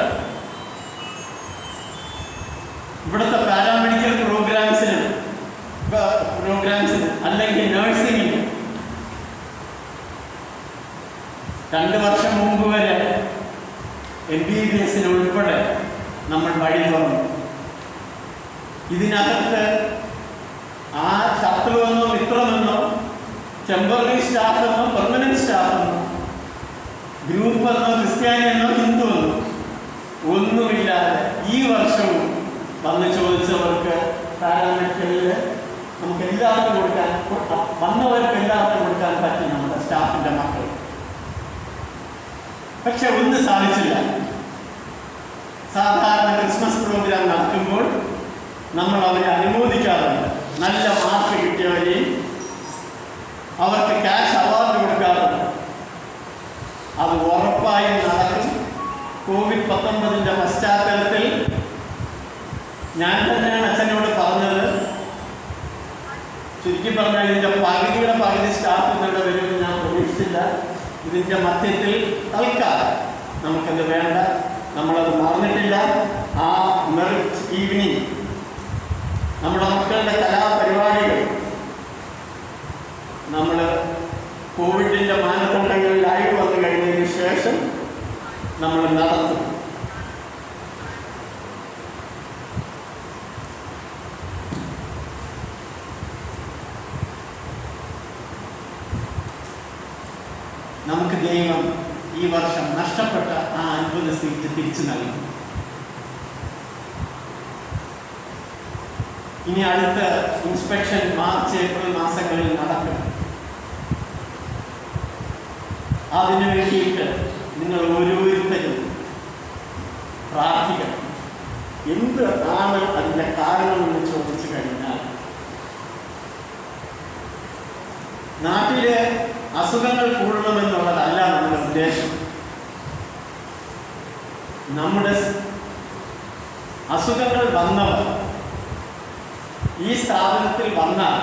ഇവിടുത്തെ പാരാമെഡിക്കൽ പ്രോഗ്രാംസിന് അല്ലെങ്കിൽ നഴ്സിംഗിന് 2 വർഷം മുമ്പ് വരെ MBBS ഉൾപ്പെടെ നമ്മൾ വഴി തുറന്നു. ഇതിനകത്ത് ആ ശത്രുവെന്നോ മിത്രമെന്നോ ടെമ്പററി സ്റ്റാഫെന്നോ പെർമനന്റ് സ്റ്റാഫെന്നോ ഗ്രൂപ്പെന്നോ ക്രിസ്ത്യാനിയെന്നോ ഹിന്ദുവെന്നോ ഒന്നുമില്ലാതെ ഈ വർഷവും വന്ന് ചോദിച്ചവർക്ക് പാരാമെഡിക്കലിൽ നമുക്ക് എല്ലാവർക്കും കൊടുക്കാൻ, വന്നവർക്ക് എല്ലാവർക്കും കൊടുക്കാൻ പറ്റി നമ്മുടെ സ്റ്റാഫിന്റെ മക്കൾ. പക്ഷെ ഒന്നും സാധിച്ചില്ല. സാധാരണ ക്രിസ്മസ് പ്രോഗ്രാം നടത്തുമ്പോൾ നമ്മൾ അവരെ അനുമോദിക്കാറുണ്ട്. നല്ല മാർക്ക് കിട്ടിയവരെയും അവർക്ക് ക്യാഷ് അവാർഡ് കൊടുക്കാറുണ്ട്. അത് ഉറപ്പായും നടക്കും. COVID-19 പശ്ചാത്തലത്തിൽ ഞാൻ തന്നെയാണ് അച്ഛനോട് പറഞ്ഞത്. ചുരുക്കി പറഞ്ഞാൽ ഇതിൻ്റെ പകുതി സ്റ്റാഫ് ഇവിടെ വരുമെന്ന് ഞാൻ പ്രതീക്ഷിച്ചില്ല. ഇതിൻ്റെ മധ്യത്തിൽ തൽക്കാലം നമുക്കത് വേണ്ട, നമ്മളത് മറന്നിട്ടില്ല. ആ മെറിറ്റ് ഈവനിങ്, നമ്മുടെ മക്കളുടെ കലാപരിപാടികൾ നമ്മൾ കോവിഡിൻ്റെ മാനദണ്ഡങ്ങളിലായി വന്നു കഴിഞ്ഞതിന് ശേഷം നമ്മൾ നടത്തും. നമുക്ക് ദൈവം ഈ വർഷം നഷ്ടപ്പെട്ട ആ 50 സീറ്റ് തിരിച്ചു നൽകും. ഇനി അടുത്ത ഇൻസ്പെക്ഷൻ മാർച്ച് ഏപ്രിൽ മാസങ്ങളിൽ നടക്കും. അതിനു വേണ്ടിയിട്ട് നിങ്ങൾ ഓരോരുത്തരും പ്രാർത്ഥിക്കണം. എന്താണ് അതിൻ്റെ കാരണമെന്ന് ചോദിച്ചു കഴിഞ്ഞാൽ, നാട്ടിലെ അസുഖങ്ങൾ കൂടണമെന്നുള്ളതല്ല നമ്മുടെ ഉദ്ദേശം. നമ്മുടെ അസുഖങ്ങൾ വന്നവർ ഈ സ്ഥാപനത്തിൽ വന്നാൽ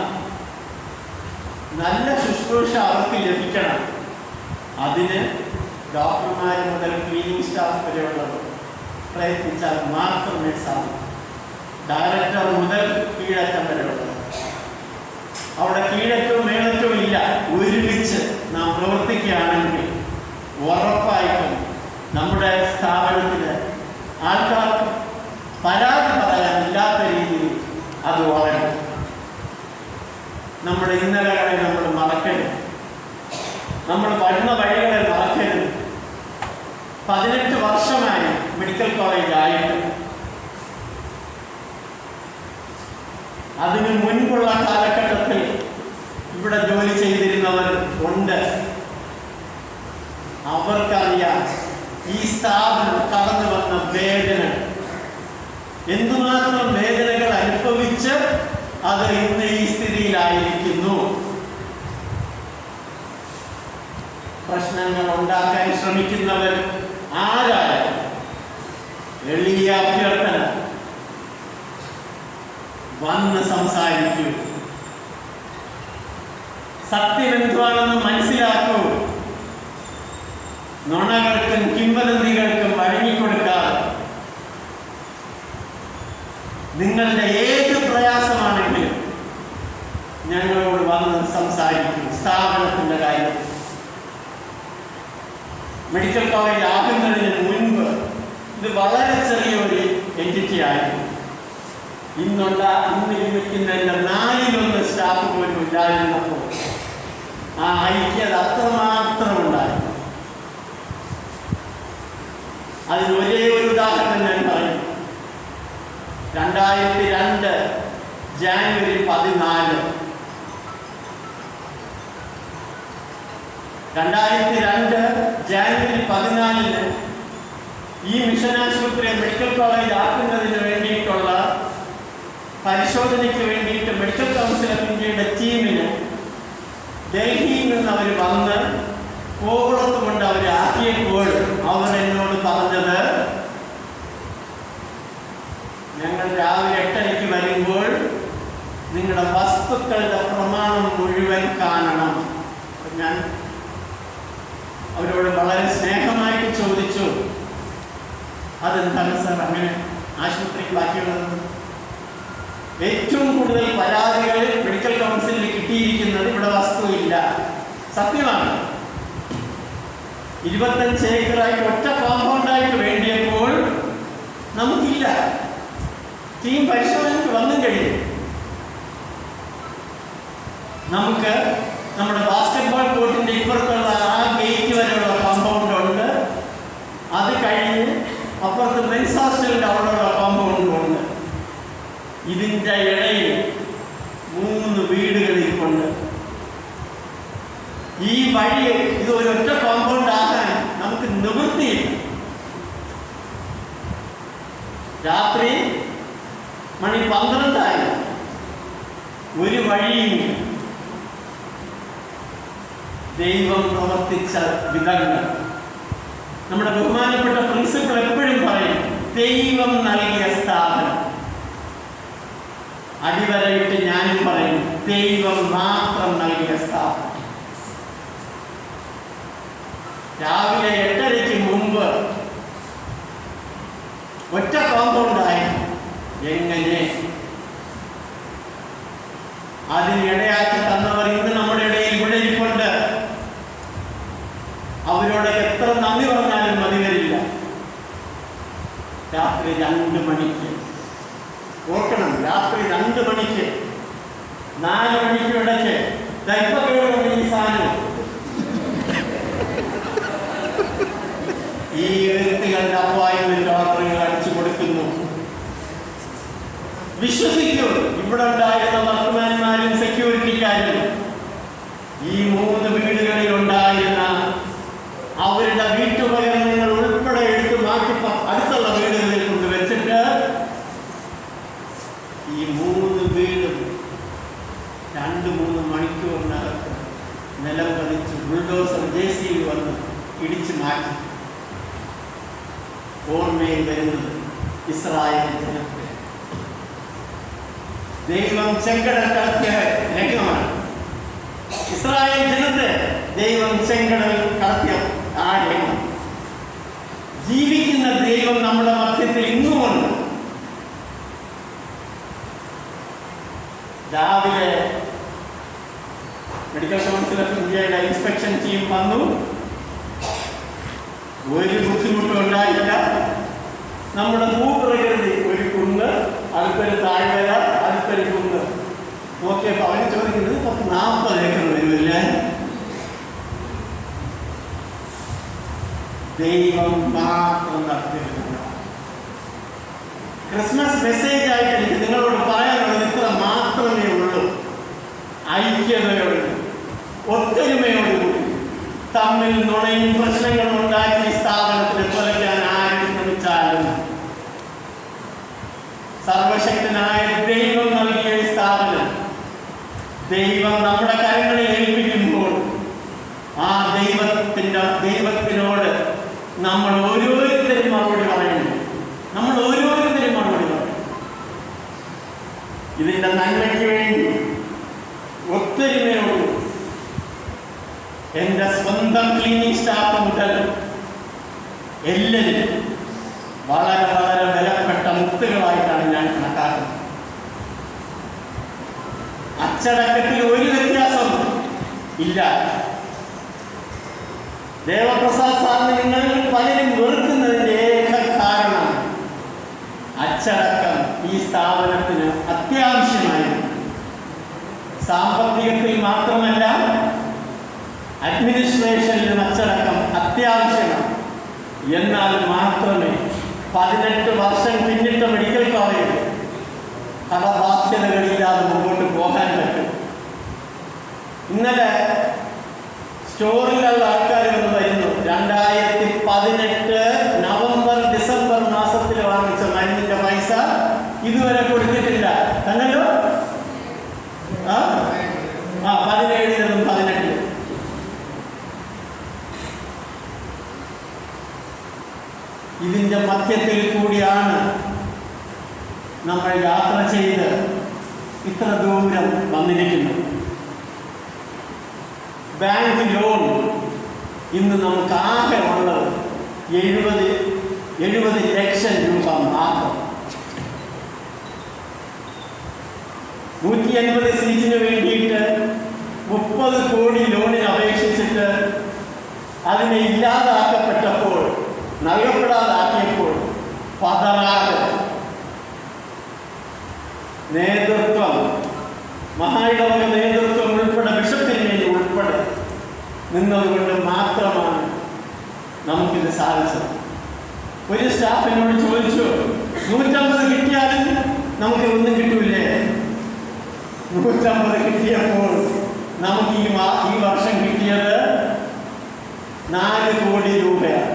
നല്ല ശുശ്രൂഷ അവർക്ക് ലഭിക്കണം. അതിന് ഡോക്ടർമാർ മുതൽ ക്ലീനിങ് സ്റ്റാഫ് വരെയുള്ളവർ പ്രയത്നിച്ചാൽ മാത്രമേ സാധിക്കൂ. ഡയറക്ടർ മുതൽ കീഴറ്റം വരെയുള്ളവർ, അവിടെ കീഴറ്റവും മേളറ്റവും ഇല്ല. ഒരുമിച്ച് നാം പ്രവർത്തിക്കുകയാണെങ്കിൽ ഉറപ്പായിട്ടും നമ്മുടെ സ്ഥാപനത്തിന് ആൾക്കാർക്ക് പരാതി പറയാനില്ലാത്ത രീതിയിൽ അത് വളരും. നമ്മുടെ ഇന്നലകളെ നമ്മൾ മറക്കരുത്. നമ്മൾ വരുന്ന വഴികളെ 18 വർഷമായി മെഡിക്കൽ കോളേജ് ആയിട്ട്. അതിനു മുൻപുള്ള കാലഘട്ടത്തിൽ ഇവിടെ ജോലി ചെയ്തിരുന്നവർ ഉണ്ട്. അവർക്കറിയാം ഈ സ്ഥാപനം കടന്നു വന്ന വേദന, എന്തുമാത്രം വേദനകൾ അനുഭവിച്ച് അത് ഇന്ന് ഈ സ്ഥിതിയിലായിരിക്കുന്നു. പ്രശ്നങ്ങൾ ഉണ്ടാക്കാൻ ശ്രമിക്കുന്നവർ ആരായാലും എളിയ അഭ്യർത്ഥന, വന്ന് സംസാരിക്കൂ, സത്യം എന്തുവാണെന്ന് മനസ്സിലാക്കൂ. നുണകൾക്കും കിംവദന്തികൾക്കും വഴങ്ങിക്കൊടുക്കാതെ നിങ്ങളുടെ ഏത് പ്രയാസമാണെങ്കിലും ഞങ്ങളോട് വന്ന് സംസാരിക്കും. സ്ഥാപനത്തിന്റെ കാര്യം മെഡിക്കൽ കോളേജ് ആകുന്നതിന് മുൻപ് ഇത് വളരെ ചെറിയൊരു എൻറ്റിറ്റി ആയിരുന്നു. ഇന്ന് ലഭിക്കുന്നതിൻ്റെ 4/1 സ്റ്റാഫ് പോലും ഇല്ലാതിരുന്നപ്പോൾ ആ ഐക്യത അത്രമാത്രം ഉണ്ടായിരുന്നു. അതിന് ഒരേ ഒരു ഉദാഹരണം ഞാൻ പറയും. 2002 ജാനുവരി 14 2002 ജാനുവരി 14 ഈ മിഷൻ ആശുപത്രിയെ മെഡിക്കൽ കോളേജ് ആക്കുന്നതിന് വേണ്ടിയിട്ടുള്ള പരിശോധനയ്ക്ക് വേണ്ടിയിട്ട് മെഡിക്കൽ കൗൺസിൽ ഓഫ് ഇന്ത്യയുടെ ടീമിന് ഡൽഹിയിൽ നിന്ന് അവർ വന്ന് കോവളത്ത് കൊണ്ട് അവർ ആക്കിയപ്പോൾ അവർ എന്നോട് പറഞ്ഞത്, ഞങ്ങൾ രാവിലെ 8:00 വരുമ്പോൾ നിങ്ങളുടെ വസ്തുക്കളുടെ പ്രമാണം മുഴുവൻ കാണണം. ഞാൻ അവരോട് വളരെ സ്നേഹമായിട്ട് ചോദിച്ചു, അതെന്താണ് സാർ അങ്ങനെ ആശുപത്രിക്ക് ബാക്കിയുള്ളത്? ഏറ്റവും കൂടുതൽ പരാതികൾ മെഡിക്കൽ കൗൺസിലിൽ കിട്ടിയിരിക്കുന്നത് ഇവിടെ വസ്തുവില്ല. സത്യമാണ്. 25 ഏക്കറായിട്ട് ഒറ്റ കോമ്പൗണ്ടായിട്ട് വേണ്ടിയപ്പോൾ നമുക്കില്ല. ടീം പരിശോധനയ്ക്ക് വന്നും കഴിയും. നമുക്ക് നമ്മുടെ ബാസ്കറ്റ്ബോൾ കോർട്ടിന്റെ ഇപ്പുറത്തുള്ള ആ ഗേറ്റ് വരെയുള്ള കോമ്പൗണ്ട് ഉണ്ട്. അത് കഴിഞ്ഞ് അപ്പുറത്ത് മെൻസ് ഹോസ്റ്റലിന്റെ അവിടെയുള്ള കോമ്പൗണ്ടും ഉണ്ട്. ഇതിൻ്റെ ഇടയിൽ 3 വീടുകൾ ഇരിപ്പുണ്ട്. ഈ വഴി ഇത് ഒരൊറ്റ കോമ്പൗണ്ട് ആകാൻ നമുക്ക് നിവൃത്തിയില്ല. രാത്രി മണി 12 ഒരു വഴിയും. ദൈവം പ്രവർത്തിച്ച വിധങ്ങൾ നമ്മുടെ ബഹുമാനപ്പെട്ട പ്രിൻസിപ്പൽ എപ്പോഴും പറയും, ദൈവം നൽകിയ സ്ഥാപനം. അടിവരയിട്ട് ഞാനും പറയും, ദൈവം മാത്രം നൽകിയ സ്ഥാപനം. രാവിലെ 8:00 മുമ്പ് ഒറ്റ കോമ്പൗണ്ടായി. എങ്ങനെ അതിനിടയാക്കി തന്നവർ ഇന്ന് നമ്മുടെ ഇടയിൽ ഇവിടെ ഇരിപ്പുണ്ട്. അവരോട് എത്ര നന്ദി പറഞ്ഞാലും മതി വരില്ല. രാത്രി 2 മണിക്ക് ഓർക്കണം, രാത്രി 2 മണിക്ക് 4 മണിക്ക് ഇടയ്ക്ക് ദൈവങ്ങളുടെ ഈ സാധനം ഈ വ്യക്തികളുടെ അപ്പോയിന്റ്മെന്റ് ഓർഡറുകൾ അടിച്ചു കൊടുക്കുന്നു. വിശ്വസിക്കൂ, ഇവിടെ ഉണ്ടായിരുന്ന വർക്ക്മാൻമാരും സെക്യൂരിറ്റിക്കാരും ഈ 3 വീടുകളിൽ ഉണ്ടായിരുന്ന അവരുടെ വീട്ടുപകരണങ്ങൾ ഉൾപ്പെടെ എടുത്ത് മാറ്റി അടുത്തുള്ള വീടുകളിൽ കൊണ്ട് വെച്ചിട്ട് ഈ 3 വീടും 2-3 മണിക്കൂറിനകത്ത് നിലം പതിച്ച് ബുൾഡോസർ JCB വന്ന് ഇടിച്ചു മാറ്റി. ഓർമ്മയിൽ വരുന്നത് ഇസ്രായേൽ ജനത്തെ ദൈവം ചെങ്കടൽ കടത്തിയ രംഗമാണ്. ഇസ്രായേൽ ജനത്തെ ദൈവം ചെങ്കടൽ കടത്തിയ ആ രംഗം. ജീവിക്കുന്ന ദൈവം നമ്മുടെ മധ്യത്തിൽ ഇന്നുമുണ്ട്. രാവിലെ മെഡിക്കൽ കൗൺസിൽ ഓഫ് ഇന്ത്യയുടെ ഇൻസ്പെക്ഷൻ ടീം വന്നു. ഒരു ബുദ്ധിമുട്ടും ഉണ്ടായില്ല. നമ്മുടെ ഭൂപ്രകൃതി ഒരു കുന്ന്, അടുത്തൊരു താഴ്വര, അടുത്തൊരു കുന്ന്. നോക്കിയപ്പോൾ അവർ ചോദിക്കുന്നത് 40 ഏക്കർ വരുമല്ലേ? ദൈവം മാത്രം നടത്തിയിരുന്നില്ല. ക്രിസ്മസ് മെസ്സേജ് ആയിട്ട് എനിക്ക് നിങ്ങളോട് പറയാനുള്ളത് ഇത്ര മാത്രമേ ഉള്ളൂ. ഐക്യതയോട്, ഒത്തൊരുമയോടുകൂടി തമ്മിൽ നുണയും പ്രശ്നങ്ങളും ഉണ്ടാക്കി സ്ഥാപനത്തിന് തുലയ്ക്കാൻ ആരും ശ്രമിച്ചാലും സർവശക്തനായ ദൈവം നൽകിയ സ്ഥാപനം ദൈവം നമ്മുടെ കരങ്ങളിൽ ഏൽപ്പിക്കുമ്പോൾ ആ ദൈവത്തിനോട് നമ്മൾ ഓരോരുത്തരും മറുപടി പറയുന്നു. ഇതിന്റെ നന്മയ്ക്ക് വേണ്ടി ഒത്തൊരുമയോട് എൻ്റെ സ്വന്തം ക്ലീനിങ് സ്റ്റാഫ് മുതൽ എല്ലാവരും വളരെ വളരെ വിലപ്പെട്ട മുത്തുകളായിട്ടാണ് ഞാൻ കണക്കാക്കുന്നത്. അച്ചടക്കത്തിൽ ഒരു വ്യത്യാസം ഇല്ല. ദേവപ്രസാദ് സാറിന് നിങ്ങൾ പലരും വെറുക്കുന്നതിൻ്റെ ഏക കാരണം അച്ചടക്കം ഈ സ്ഥാപനത്തിന് അത്യാവശ്യമായിരുന്നു. സാമ്പത്തികത്തിൽ മാത്രമല്ല, അഡ്മിനിസ്ട്രേഷനിലും അച്ചടക്കം അത്യാവശ്യമാണ്. എന്നാൽ മാത്രമേ 18 വർഷം പിന്നിട്ട മെഡിക്കൽ കോളേജ് കടബാധ്യതകളില്ലാതെ മുമ്പോട്ട് പോകാൻ പറ്റും. ഇന്നലെ സ്റ്റോറിലുള്ള ആൾക്കാർ വന്ന് വരുന്നു. 2018 നവംബർ ഡിസംബർ മാസത്തിൽ വാങ്ങിച്ച മരുന്നിന്റെ പൈസ ഇതുവരെ കൊടുത്തിട്ടില്ല. തന്നല്ലോ 17 18. ഇതിന്റെ മധ്യത്തിൽ കൂടിയാണ് നമ്മൾ യാത്ര ചെയ്ത് ഇത്ര ദൂരം വന്നിരിക്കുന്നത്. ബാങ്ക് ലോൺ ഇന്ന് നമുക്ക് ആകെ ഉള്ളത് 70 ലക്ഷം രൂപ മാത്രം. 150 സീറ്റിന് വേണ്ടിയിട്ട് 30 കോടി ലോണിന് അപേക്ഷിച്ചിട്ട് അതിനെ ഇല്ലാതാക്കപ്പെട്ടപ്പോൾ, നൽകപ്പെടാതാക്കിയപ്പോൾ പതറാതെ നേതൃത്വം, മഹായിടവക നേതൃത്വം ഉൾപ്പെടെ ബിഷപ്പിന്മേൽ ഉൾപ്പെടെ നിന്നതുകൊണ്ട് മാത്രമാണ് നമുക്കിത് സാധിച്ചത്. ഒരു സ്റ്റാഫിനോട് ചോദിച്ചു, 150 കിട്ടിയാലും നമുക്ക് ഒന്നും കിട്ടൂലേ? 150 കിട്ടിയപ്പോൾ നമുക്ക് ഈ വർഷം കിട്ടിയത് 4 കോടി രൂപയാണ്.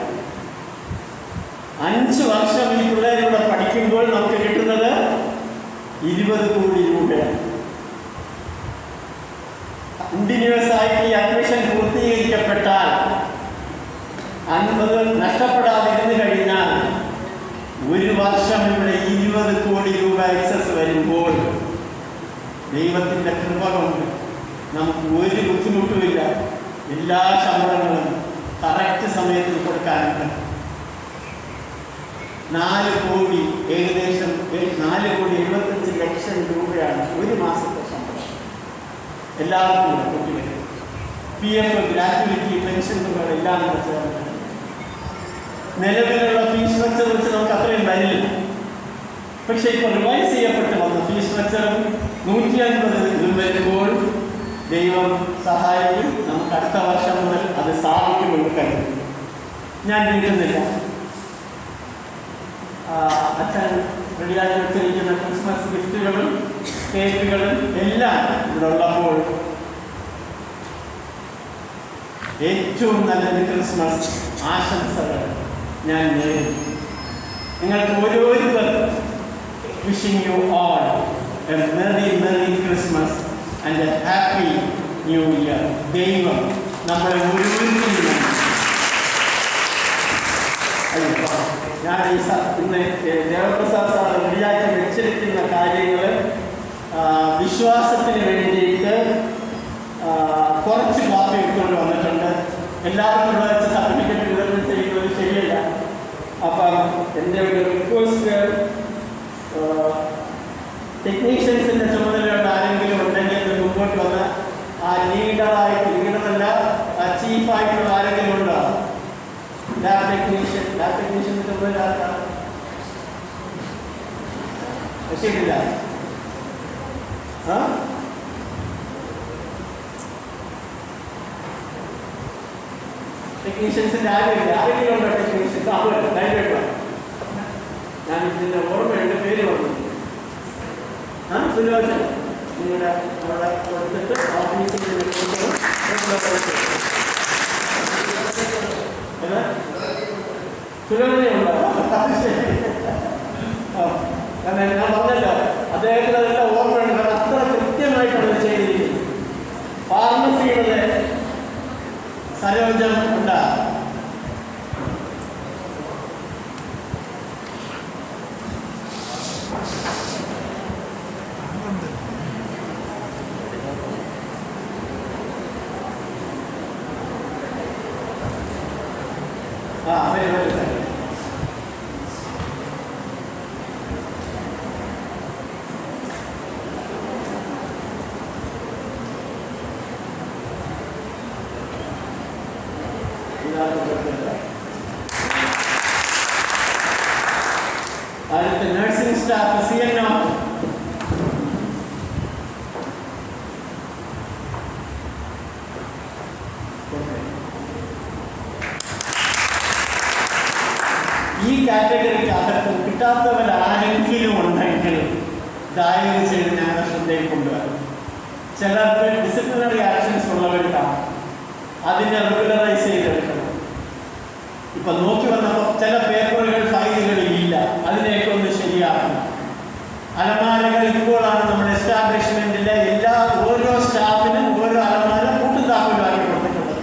5 വർഷം ഈ പിള്ളേരിവിടെ പഠിക്കുമ്പോൾ നമുക്ക് കിട്ടുന്നത് 20 കോടി രൂപയാണ്. കണ്ടിന്യൂസ് ആയിട്ട് ഈ അഡ്മിഷൻ പൂർത്തീകരിക്കപ്പെട്ടാൽ 50 നഷ്ടപ്പെടാതിരുന്നു കഴിഞ്ഞാൽ 1 വർഷം ഇവിടെ 20 കോടി രൂപ എക്സസ് വരുമ്പോൾ ദൈവത്തിൻ്റെ കൃപ കൊണ്ട് നമുക്ക് ഒരു ബുദ്ധിമുട്ടുമില്ല. എല്ലാ ശമ്പളങ്ങളും കറക്റ്റ് സമയത്ത് കൊടുക്കാനുണ്ട്. 4 കോടി ഏകദേശം 4,75 ലക്ഷം രൂപയാണ് ഒരു മാസത്തെ ശമ്പളം. എല്ലാവർക്കും കുട്ടികൾ PF, ഗ്രാറ്റുവിറ്റി, പെൻഷൻ തുകകൾ എല്ലാം കൂടെ ചേർന്ന് നിലവിലുള്ള ഫീസ് സ്ട്രക്ചർ വെച്ച് നമുക്ക് അത്രയും വരില്ല. പക്ഷെ ഇപ്പോൾ റിവൈസ് ചെയ്യപ്പെട്ട് വന്ന ഫീസ് സ്ട്രക്ചറും 150 വരുമ്പോൾ ദൈവം സഹായിക്കും. നമുക്ക് അടുത്ത വർഷം മുതൽ അത് സ്ഥാപിക്കുമെന്ന് കരുതുന്നു. ഞാൻ വീട്ടുന്നില്ല. അച്ഛൻ റെഡിയാക്കി വെച്ചിരിക്കുന്ന ക്രിസ്മസ് ഗിഫ്റ്റുകളും കേക്കുകളും എല്ലാം ഇവിടെ ഉള്ളപ്പോൾ ഏറ്റവും നല്ലൊരു ക്രിസ്മസ് ആശംസകൾ ഞാൻ നേരുന്നു. നിങ്ങൾക്ക് ഓരോരുത്തർക്കും wishing you all A merry Christmas and A happy new year. ദൈവം നമ്മളെ ഓരോരുത്തരും ഞാൻ ഇന്ന് ദേവപ്രസാദ് സാർ റെഡിയാക്കി വെച്ചിരിക്കുന്ന കാര്യങ്ങൾ വിശ്വാസത്തിന് വേണ്ടിയിട്ട് കുറച്ച് കോപ്പി എടുത്തുകൊണ്ട് വന്നിട്ടുണ്ട്. എല്ലാവർക്കും ഇവിടെ വെച്ച് സർട്ടിഫിക്കറ്റ് വിതരണം ചെയ്യുന്നത് ശരിയല്ല. അപ്പം എൻ്റെ ഒരു റിക്വസ്റ്റ്, ടെക്നീഷ്യൻസിൻ്റെ ചുമതലയുള്ള ആരെങ്കിലും ഉണ്ടെങ്കിൽ മുമ്പോട്ട് വന്ന് ആ ലീഡറല്ല ചീഫായിട്ടുള്ള ആരെങ്കിലും ഉണ്ടോ? ലാബ് ടെക്നീഷ്യൻ്റെ ചുമതല ശരിയില്ല. ടെക്നീഷ്യൻസിൻ്റെ ആരുമില്ല, ആരെങ്കിലും ഉണ്ടോ ടെക്നീഷ്യൻസ്? അതുമല്ല, ധൈര്യമായിട്ട് ഞാൻ ഇതിൻ്റെ ഓർമ്മയുണ്ട്, പേര് പറഞ്ഞു. സുലോചന നിങ്ങളുടെ അവിടെ കൊടുത്തിട്ട് ഓഫീസിൽ സുലോചനയുണ്ടോ? കാരണം ഞാൻ പറഞ്ഞല്ലോ, അദ്ദേഹത്തിന് അതെല്ലാം ഓർമ്മയുണ്ട്. കാരണം അത്ര കൃത്യമായിട്ടാണ് ചെയ്തിരിക്കുന്നത്. ഫാർമസിയുടെ സരോജം ഉണ്ടാ അടുത്ത നഴ്സിംഗ് സ്റ്റാഫ് CNO. ഈ കാറ്റഗറിക്ക് അകത്ത് കിട്ടാത്തവരാരെങ്കിലും ഉണ്ടെങ്കിൽ ദയവ് ചെയ്ത് ഞങ്ങളുടെ ശ്രദ്ധയിൽ കൊണ്ടുവരും. ചിലർക്ക് ഡിസിപ്ലിനറി ആക്ഷൻസ് ഉള്ളവർക്കാണ്, അതിനെ റെഗുലറൈസ് ചെയ്തെടുക്കണം. ഇപ്പൊ നോക്കി വന്നപ്പോൾ ചില പേപ്പറുകൾ ഫയലുകളിൽ ഇല്ല, അതിനെയൊക്കെ ഒന്ന് ശരിയാക്കണം. അലമാരകൾ ഇപ്പോഴാണ് നമ്മുടെ എസ്റ്റാബ്ലിഷ്മെന്റിലെ ഓരോ സ്റ്റാഫിനും ഓരോ അലമാര കൂട്ടുതാക്കലാക്കി കൊടുത്തിട്ടുള്ളത്.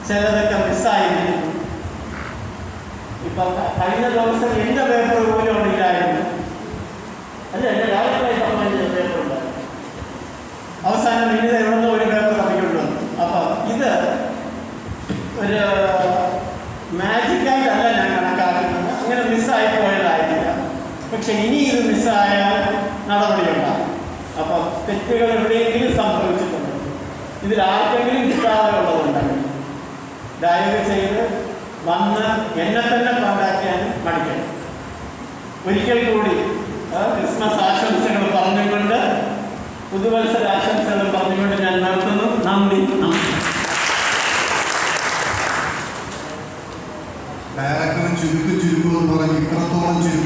ചിലതൊക്കെ മിസ്സായിരിക്കുന്നു. ഇപ്പൊ കഴിഞ്ഞ ദിവസം എന്റെ പേപ്പർ പോലും അവിടെ ഇല്ലായിരുന്നു. അല്ല, എന്റെ രാജ്യമായി സംബന്ധിച്ച പേപ്പർ ഉണ്ടായിരുന്നു. അവസാനം ഇന്നത് എവിടുന്ന് ഒരു പേപ്പർ തപ്പിക്കൊണ്ട് വന്നു. അപ്പൊ ഇത് ഒരു മാജിക്കായിട്ടല്ല ഞാൻ കണക്കാക്കുന്നത്, അങ്ങനെ മിസ്സായി പോയതായിട്ടില്ല. പക്ഷെ ഇനി ഇത് മിസ്സായാൽ നടപടിയുണ്ടാകും. അപ്പം തെറ്റുകൾ എവിടെയെങ്കിലും സംഭവിച്ചിട്ടുണ്ട്, ഇതിൽ ആർക്കെങ്കിലും കിട്ടാതെ ഉള്ളതുണ്ടെങ്കിൽ ദയവ് ചെയ്ത് വന്ന് എന്നെ തന്നെ കോണ്ടാക്ട് ചെയ്യാനും മടിക്കണം. ഒരിക്കൽ കൂടി ക്രിസ്മസ് ആശംസകൾ പറഞ്ഞുകൊണ്ട്, പുതുവത്സര ആശംസകൾ പറഞ്ഞുകൊണ്ട് ഞാൻ നിർത്തുന്നു. നന്ദി. ഡയറക്ടർ ചുരുക്കം എന്ന് പറഞ്ഞ് ഇത്രത്തോളം ചുരുക്കം